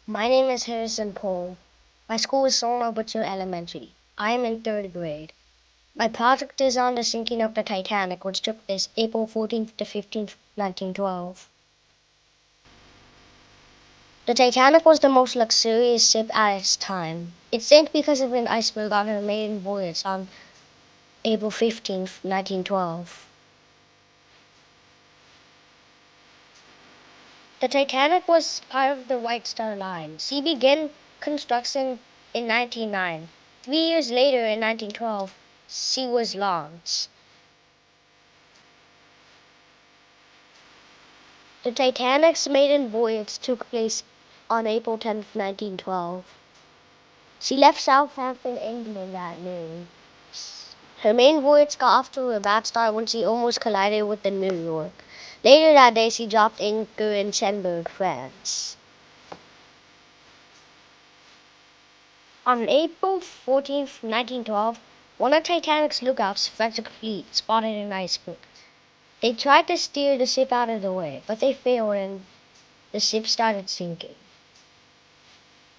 My name is Harrison Pohl. My school is Po Bhuchar Elementary. I am in third grade. My project is on the sinking of the Titanic, which took place April 14th to 15th, 1912. The Titanic was the most luxurious ship at its time. It sank because of an iceberg on her maiden voyage on April 15th, 1912. The Titanic was part of the White Star Line. She began construction in 1909. 3 years later, in 1912, she was launched. The Titanic's maiden voyage took place on April 10th, 1912. She left Southampton, England that noon. Her main voyage got off to a bad start when she almost collided with the New York. Later that day, she dropped anchor in Cherbourg, France. On April 14th, 1912, one of Titanic's lookouts, Frederick Fleet, spotted an iceberg. They tried to steer the ship out of the way, but they failed and the ship started sinking.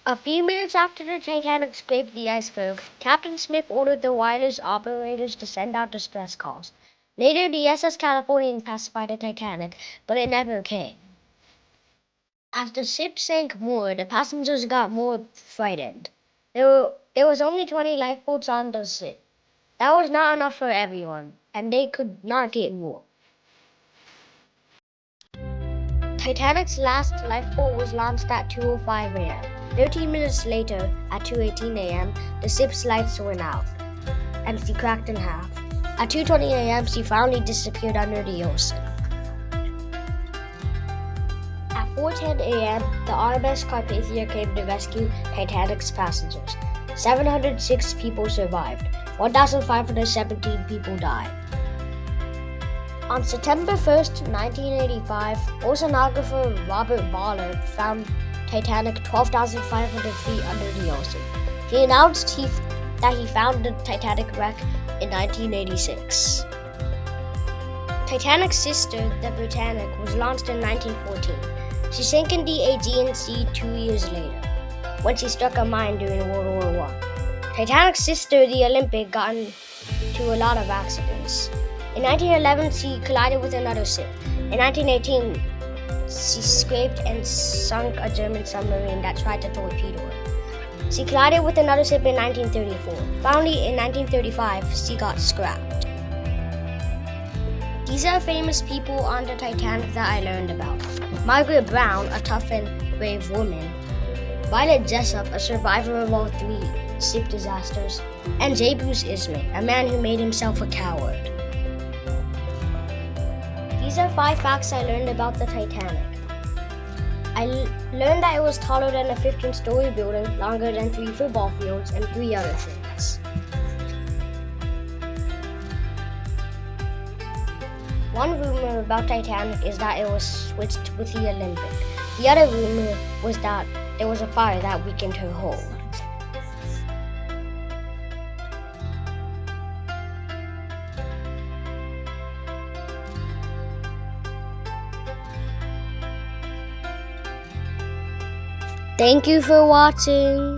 A few minutes after the Titanic scraped the iceberg, Captain Smith ordered the wireless operators to send out distress calls. Later, the SS Californian passed by the Titanic, but it never came. As the ship sank more, the passengers got more frightened. There was only 20 lifeboats on the ship. That was not enough for everyone, and they could not get more. Titanic's last lifeboat was launched at 2:05 a.m. 13 minutes later, at 2:18 a.m., the ship's lights went out, and she cracked in half. At 2:20 a.m., she finally disappeared under the ocean. At 4:10 a.m., the RMS Carpathia came to rescue Titanic's passengers. 706 people survived. 1,517 people died. On September 1st, 1985, oceanographer Robert Ballard found Titanic 12,500 feet under the ocean. He announced that he found the Titanic wreck in 1986. Titanic's sister, the Britannic, was launched in 1914. She sank in the Aegean Sea 2 years later, when she struck a mine during World War I. Titanic's sister, the Olympic, got into a lot of accidents. In 1911, she collided with another ship. In 1918, she scraped and sunk a German submarine that tried to torpedo her. She collided with another ship in 1934. Finally, in 1935, she got scrapped. These are famous people on the Titanic that I learned about. Margaret Brown, a tough and brave woman. Violet Jessup, a survivor of all 3 ship disasters. And J. Bruce Ismay, a man who made himself a coward. These are 5 facts I learned about the Titanic. I learned that it was taller than a 15-story building, longer than 3 football fields, and 3 other things. One rumor about Titanic is that it was switched with the Olympic. The other rumor was that there was a fire that weakened her hull. Thank you for watching.